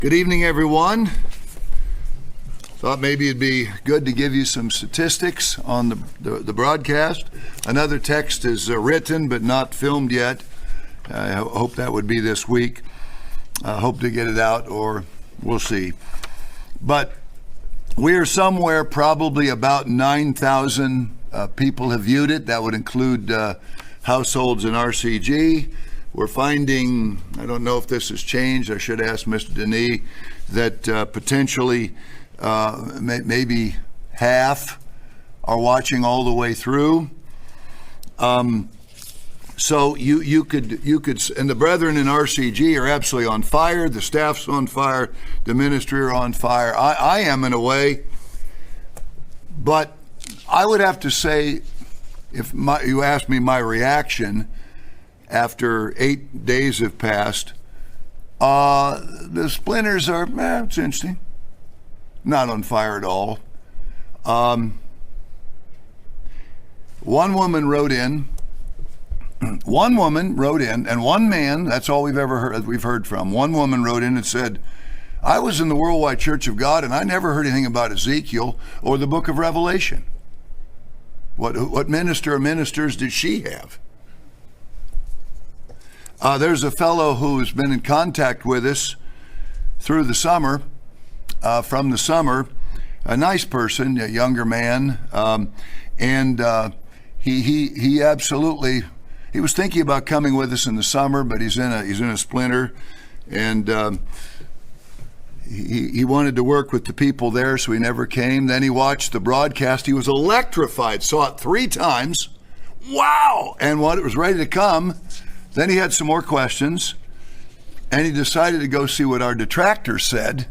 Good evening, everyone. Thought maybe it'd be good to give you some statistics on the broadcast. Another text is written but not filmed yet. I hope that would be this week. I hope to get it out, or we'll see. But we are somewhere probably about 9,000 people have viewed it. That would include households in RCG. We're finding, I don't know if this has changed, I should ask Mr. Denis, that potentially maybe half are watching all the way through. So you could, and the brethren in RCG are absolutely on fire. The staff's on fire. The ministry are on fire. I am in a way, but I would have to say, if you asked me my reaction after 8 days have passed, the splinters are, it's interesting. Not on fire at all. One woman wrote in, and one man, that's all we've heard from. One woman wrote in and said, I was in the Worldwide Church of God and I never heard anything about Ezekiel or the book of Revelation. What minister or ministers did she have? There's a fellow who's been in contact with us through the summer, from the summer, a nice person, a younger man, and he absolutely, he was thinking about coming with us in the summer, but he's in a splinter, and he wanted to work with the people there, so he never came. Then he watched the broadcast. He was electrified, saw it 3 times. Wow! And when it was ready to come, then he had some more questions, and he decided to go see what our detractors said.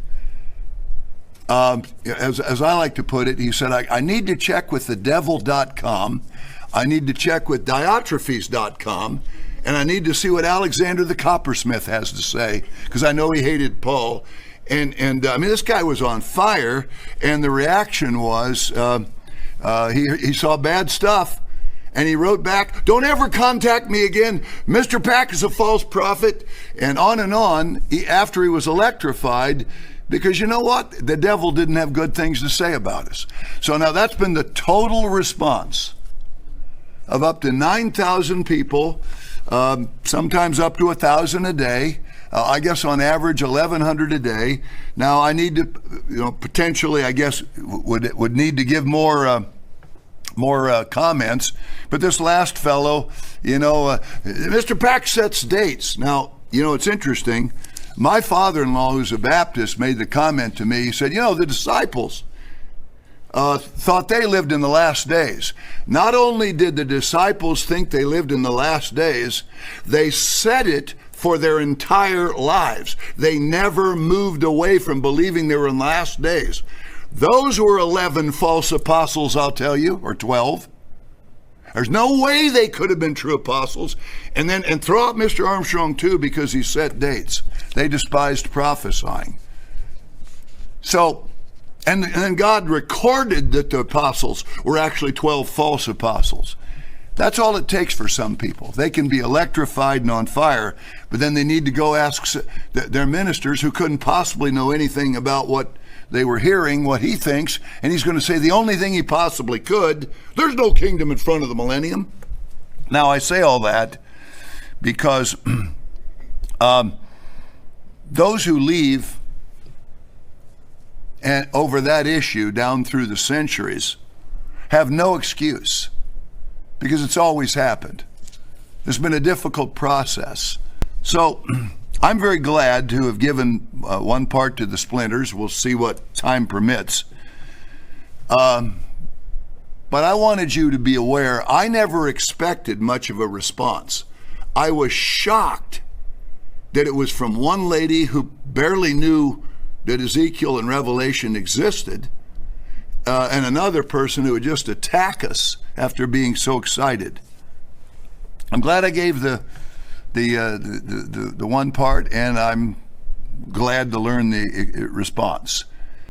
As I like to put it, he said, I need to check with thedevil.com, I need to check with Diotrephes.com, and I need to see what Alexander the Coppersmith has to say, because I know he hated Paul. And I mean, this guy was on fire, and the reaction was he saw bad stuff. And he wrote back, don't ever contact me again. Mr. Pack is a false prophet. And on, after he was electrified, because you know what? The devil didn't have good things to say about us. So now that's been the total response of up to 9,000 people, sometimes up to 1,000 a day. I guess on average 1,100 a day. Now I need to, potentially, I guess, would need to give more comments, but this last fellow, Mr. Pack sets dates. Now, it's interesting. My father-in-law, who's a Baptist, made the comment to me. He said, the disciples thought they lived in the last days. Not only did the disciples think they lived in the last days, they said it for their entire lives. They never moved away from believing they were in the last days. Those were 11 false apostles, I'll tell you, or 12. There's no way they could have been true apostles. And throw out Mr. Armstrong too, because he set dates. They despised prophesying. So, and then God recorded that the apostles were actually 12 false apostles. That's all it takes for some people. They can be electrified and on fire, but then they need to go ask their ministers, who couldn't possibly know anything about what they were hearing, what he thinks, and he's going to say the only thing he possibly could, there's no kingdom in front of the millennium. Now, I say all that because those who leave and over that issue down through the centuries have no excuse, because it's always happened. It's been a difficult process. So I'm very glad to have given one part to the splinters. We'll see what time permits. But I wanted you to be aware, I never expected much of a response. I was shocked that it was from one lady who barely knew that Ezekiel and Revelation existed, and another person who would just attack us after being so excited. I'm glad I gave the one part, and I'm glad to learn the response.